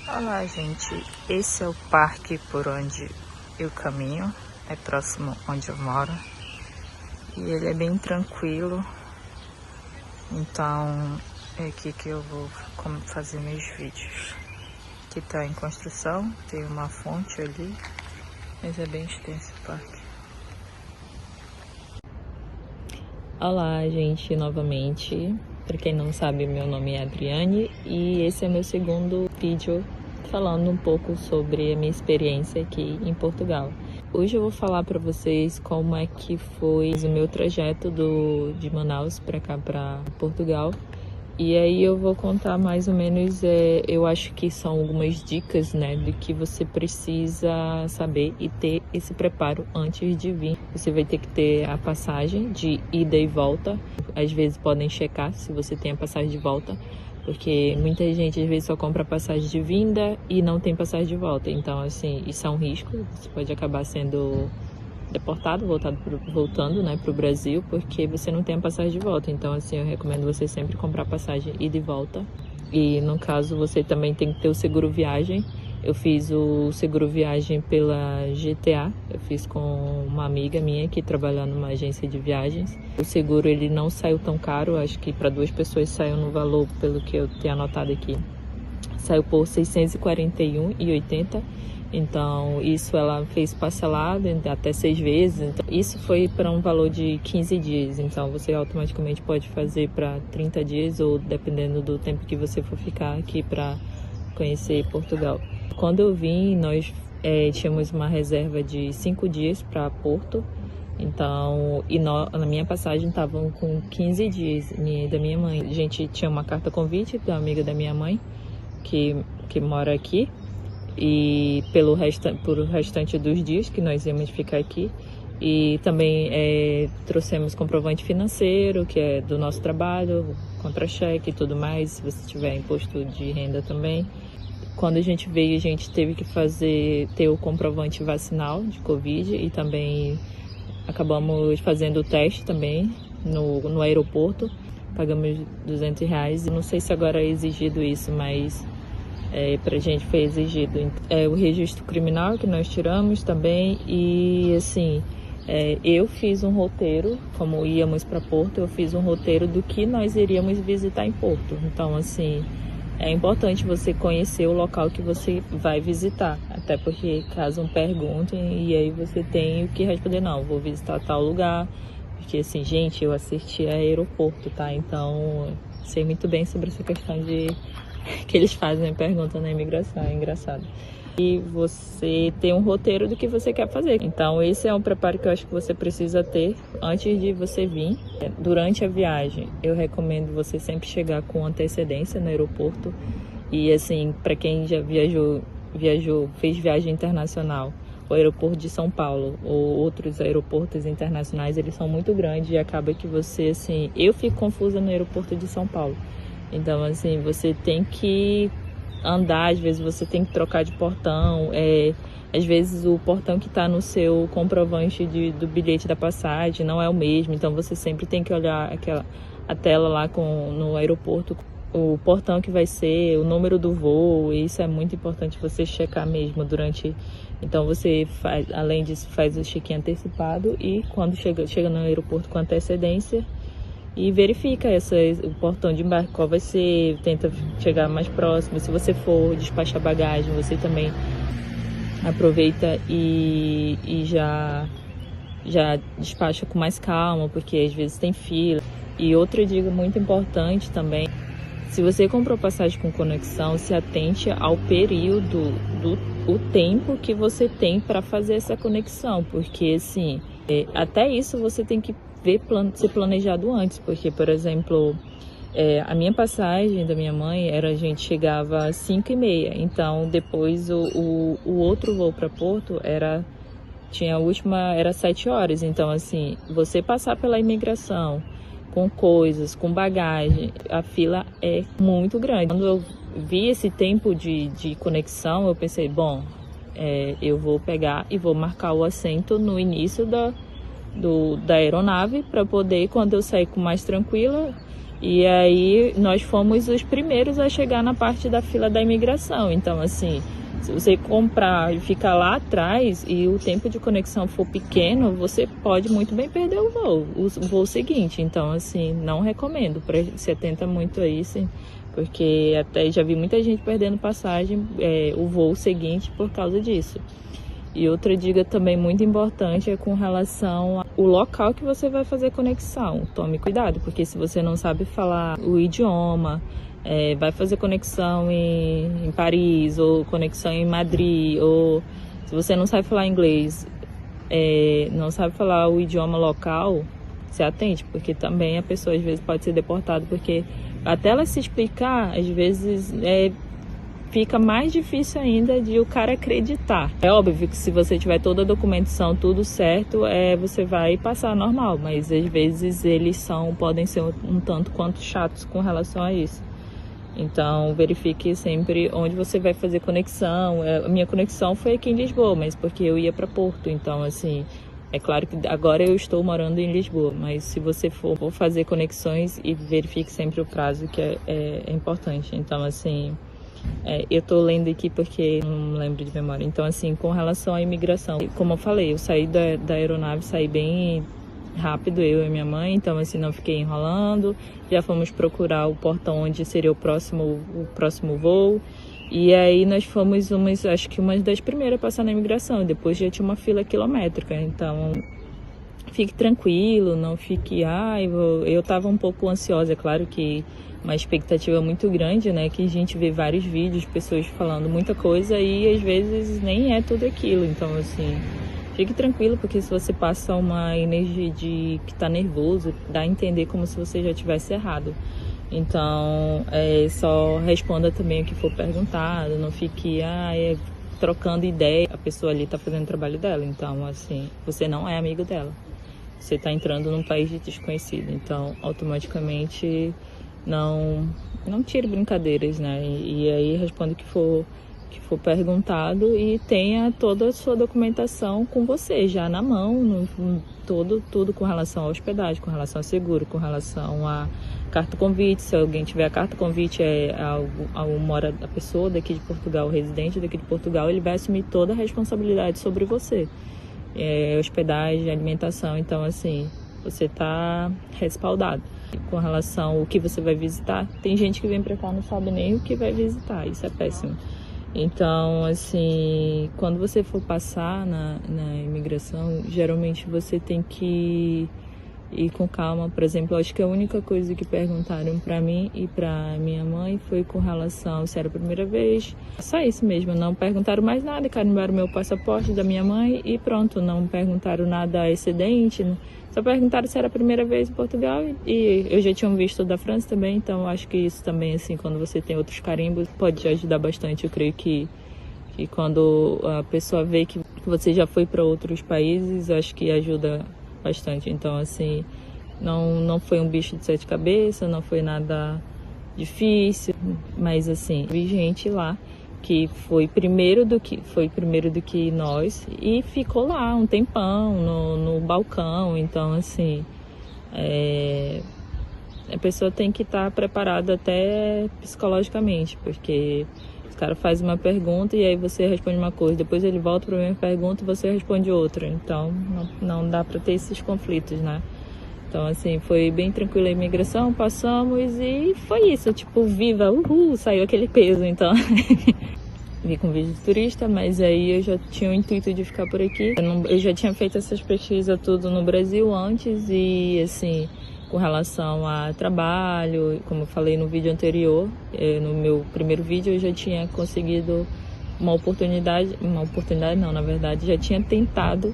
Olá, gente. Esse é o parque por onde eu caminho. É próximo onde eu moro. E ele é bem tranquilo. Então, é aqui que eu vou fazer meus vídeos. Aqui tá em construção, tem uma fonte ali, mas é bem extenso o parque. Olá, gente, novamente. Para quem não sabe, meu nome é Adriane e esse é meu segundo vídeo falando um pouco sobre a minha experiência aqui em Portugal. Hoje eu vou falar para vocês como é que foi o meu trajeto de Manaus para cá, para Portugal. E aí eu vou contar mais ou menos, eu acho que são algumas dicas, né, do que você precisa saber e ter esse preparo antes de vir. Você vai ter que ter a passagem de ida e volta. Às vezes podem checar se você tem a passagem de volta, porque muita gente às vezes só compra a passagem de vinda e não tem passagem de volta. Então, assim, isso é um risco, você pode acabar sendo deportado, voltando, né, para o Brasil, porque você não tem a passagem de volta. Então, assim, eu recomendo você sempre comprar passagem ida e volta. E, no caso, você também tem que ter o seguro viagem. Eu fiz o seguro viagem pela GTA, eu fiz com uma amiga minha que trabalha numa agência de viagens. O seguro, ele não saiu tão caro, acho que para 2 pessoas saiu no valor, pelo que eu tenho anotado aqui, saiu por R$ 641,80. Então, isso ela fez parcelado até 6 vezes. Então, isso foi para um valor de 15 dias. Então, você automaticamente pode fazer para 30 dias ou dependendo do tempo que você for ficar aqui para conhecer Portugal. Quando eu vim, nós tínhamos uma reserva de 5 dias para Porto. Então, na minha passagem estavam com 15 dias da minha mãe. A gente tinha uma carta convite da amiga da minha mãe, que mora aqui, e por restante dos dias que nós íamos ficar aqui. E também trouxemos comprovante financeiro, que é do nosso trabalho, contra-cheque e tudo mais, se você tiver imposto de renda também. Quando a gente veio, a gente teve que ter o comprovante vacinal de Covid e também acabamos fazendo o teste também no aeroporto. Pagamos R$200. Não sei se agora é exigido isso, mas pra gente foi exigido. O registro criminal que nós tiramos também. E assim, eu fiz um roteiro, como íamos para Porto, eu fiz um roteiro do que nós iríamos visitar em Porto. Então, assim, é importante você conhecer o local que você vai visitar, até porque caso perguntem e aí você tem o que responder, não, vou visitar tal lugar, porque assim, gente, eu assisti a aeroporto, tá? Então, sei muito bem sobre essa questão que eles fazem pergunta na imigração, é engraçado. E você tem um roteiro do que você quer fazer. Então, esse é um preparo que eu acho que você precisa ter antes de você vir. Durante a viagem, eu recomendo você sempre chegar com antecedência no aeroporto. E assim, para quem já fez viagem internacional, o aeroporto de São Paulo ou outros aeroportos internacionais, eles são muito grandes e acaba que você, assim, eu fico confusa no aeroporto de São Paulo. Então, assim, você tem que andar, às vezes você tem que trocar de portão, às vezes o portão que está no seu comprovante do bilhete da passagem não é o mesmo, então você sempre tem que olhar a tela lá no aeroporto, o portão que vai ser, o número do voo, e isso é muito importante você checar mesmo durante. Então você faz, além disso, faz o check-in antecipado e quando chega no aeroporto com antecedência, e verifica o portão de embarque, qual vai ser, tenta chegar mais próximo. Se você for despachar bagagem, você também aproveita e já despacha com mais calma, porque às vezes tem fila. E outra dica muito importante também, se você comprou passagem com conexão, se atente ao período, o tempo que você tem para fazer essa conexão, porque assim, até isso você tem que ser planejado antes, porque, por exemplo, a minha passagem da minha mãe a gente chegava às 5h30, então depois o outro voo para Porto era 7 horas, então assim, você passar pela imigração com coisas, com bagagem, a fila é muito grande. Quando eu vi esse tempo de conexão, eu pensei, bom, eu vou pegar e vou marcar o assento no início da aeronave para poder, quando eu sair com mais tranquila, E aí nós fomos os primeiros a chegar na parte da fila da imigração. Então, assim, se você comprar e ficar lá atrás e o tempo de conexão for pequeno, você pode muito bem perder o voo seguinte. Então, assim, não recomendo. Se atenta muito a isso, porque até já vi muita gente perdendo passagem, o voo seguinte por causa disso. E outra dica também muito importante é com relação ao local que você vai fazer conexão. Tome cuidado, porque se você não sabe falar o idioma, vai fazer conexão em Paris, ou conexão em Madrid, ou se você não sabe falar inglês, não sabe falar o idioma local, se atente, porque também a pessoa às vezes pode ser deportada, porque até ela se explicar, às vezes fica mais difícil ainda de o cara acreditar. É óbvio que se você tiver toda a documentação, tudo certo, você vai passar normal, mas às vezes eles podem ser um tanto quanto chatos com relação a isso. Então verifique sempre onde você vai fazer conexão. A minha conexão foi aqui em Lisboa, mas porque eu ia para Porto, então assim, é claro que agora eu estou morando em Lisboa, mas se você for fazer conexões, e verifique sempre o prazo, que é importante. Então assim, eu tô lendo aqui porque não lembro de memória. Então, assim, com relação à imigração, como eu falei, eu saí da aeronave, saí bem rápido, eu e minha mãe. Então, assim, não fiquei enrolando. Já fomos procurar o portão onde seria o próximo voo. E aí nós fomos acho que uma das primeiras a passar na imigração. E depois já tinha uma fila quilométrica. Então, fique tranquilo, não fique... eu tava um pouco ansiosa, é claro que uma expectativa muito grande, né? Que a gente vê vários vídeos, pessoas falando muita coisa e às vezes nem é tudo aquilo. Então, assim, fique tranquilo, porque se você passa uma energia de que tá nervoso, dá a entender como se você já tivesse errado. Então, só responda também o que for perguntado, não fique trocando ideia. A pessoa ali tá fazendo o trabalho dela, então, assim, você não é amigo dela. Você tá entrando num país de desconhecido, então, automaticamente... Não tire brincadeiras, né? E aí responda o que for perguntado e tenha toda a sua documentação com você, já na mão, tudo com relação à hospedagem, com relação ao seguro, com relação à carta convite. Se alguém tiver a carta convite, a pessoa daqui de Portugal, o residente daqui de Portugal, ele vai assumir toda a responsabilidade sobre você. Hospedagem, alimentação, então assim, você está respaldado. Com relação ao que você vai visitar, tem gente que vem pra cá não sabe nem o que vai visitar, isso é péssimo. Então, assim, quando você for passar na imigração, geralmente você tem que ir com calma. Por exemplo, eu acho que a única coisa que perguntaram pra mim e pra minha mãe foi com relação se era a primeira vez. Só isso mesmo, não perguntaram mais nada, carimbaram meu passaporte da minha mãe e pronto, não perguntaram nada excedente, só perguntaram se era a primeira vez em Portugal e eu já tinha visto da França também, então eu acho que isso também, assim, quando você tem outros carimbos, pode ajudar bastante. Eu creio que quando a pessoa vê que você já foi para outros países, eu acho que ajuda bastante. Então, assim, não foi um bicho de sete cabeças, não foi nada difícil, mas assim, vi gente lá que foi primeiro do que nós e ficou lá um tempão no balcão. Então, assim, a pessoa tem que estar preparada até psicologicamente, porque o cara faz uma pergunta e aí você responde uma coisa, depois ele volta para a mesma pergunta e você responde outra. Então, não dá para ter esses conflitos, né? Então, assim, foi bem tranquila a imigração, passamos e foi isso, tipo, viva, saiu aquele peso, então... Vim com vídeo de turista, mas aí eu já tinha o intuito de ficar por aqui. Eu já tinha feito essas pesquisas tudo no Brasil antes e, assim, com relação a trabalho, como eu falei no vídeo anterior, no meu primeiro vídeo eu já tinha conseguido uma oportunidade não, na verdade, já tinha tentado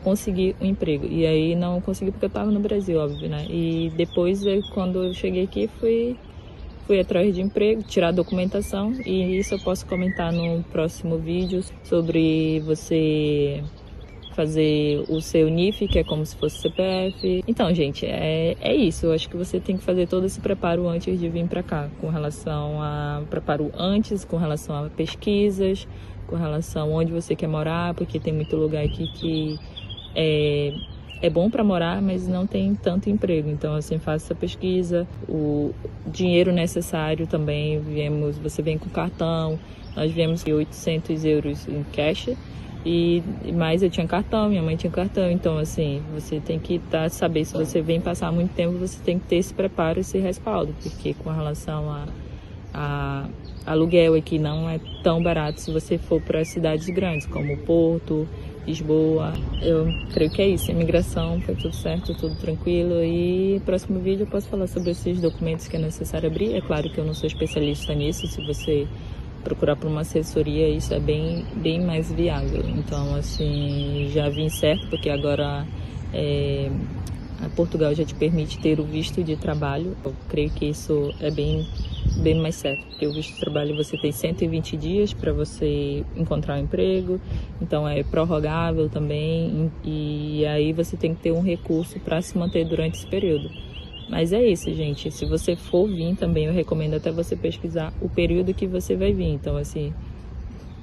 conseguir um emprego. E aí não consegui porque eu estava no Brasil, óbvio, né? E depois, quando eu cheguei aqui, fui atrás de emprego, tirar a documentação, e isso eu posso comentar no próximo vídeo sobre você fazer o seu NIF, que é como se fosse CPF. Então, gente, é isso. Eu acho que você tem que fazer todo esse preparo antes de vir para cá, com relação a preparo antes, com relação a pesquisas, com relação a onde você quer morar, porque tem muito lugar aqui que é bom para morar, mas não tem tanto emprego. Então, assim, faça essa pesquisa. O dinheiro necessário também, você vem com cartão, nós viemos com 800 euros em cash, mas eu tinha cartão, minha mãe tinha cartão. Então, assim, você tem que saber, se você vem passar muito tempo, você tem que ter esse preparo, esse respaldo, porque com relação a aluguel aqui não é tão barato se você for para as cidades grandes, como Porto, Lisboa. Eu creio que é isso, a imigração foi tudo certo, tudo tranquilo, e no próximo vídeo eu posso falar sobre esses documentos que é necessário abrir. É claro que eu não sou especialista nisso, se você procurar por uma assessoria, isso é bem mais viável. Então, assim, já vim certo, porque agora a Portugal já te permite ter o visto de trabalho. Eu creio que isso é bem mais certo, porque o visto de trabalho você tem 120 dias para você encontrar um emprego, então é prorrogável também, e aí você tem que ter um recurso para se manter durante esse período. Mas é isso, gente, se você for vir também, eu recomendo até você pesquisar o período que você vai vir. Então, assim,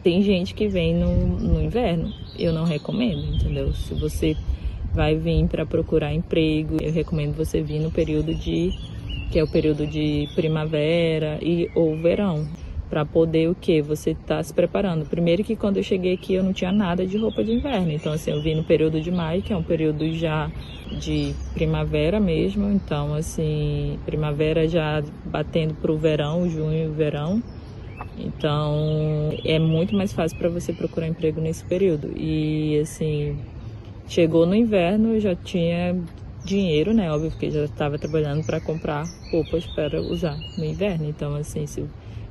tem gente que vem no inverno, eu não recomendo, entendeu? Se você vai vir para procurar emprego, eu recomendo você vir no período que é o período de primavera ou verão, para poder o quê? Você tá se preparando. Primeiro que quando eu cheguei aqui eu não tinha nada de roupa de inverno, então assim, eu vim no período de maio, que é um período já de primavera mesmo, então assim, primavera já batendo pro verão, junho, verão. Então é muito mais fácil para você procurar emprego nesse período. E assim, chegou no inverno, eu já tinha dinheiro, né? Óbvio, porque já estava trabalhando para comprar roupas para usar no inverno. Então, assim,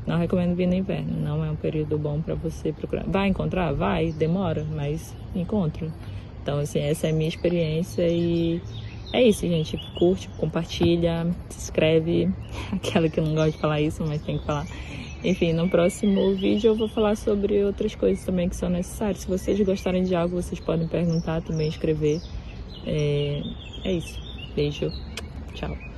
não recomendo vir no inverno. Não é um período bom para você procurar. Vai encontrar? Vai, demora, mas encontro. Então, assim, essa é a minha experiência e é isso, gente. Curte, compartilha, se inscreve. Aquela que eu não gosto de falar isso, mas tem que falar. Enfim, no próximo vídeo eu vou falar sobre outras coisas também que são necessárias. Se vocês gostarem de algo, vocês podem perguntar também, escrever. É isso. Beijo. Tchau.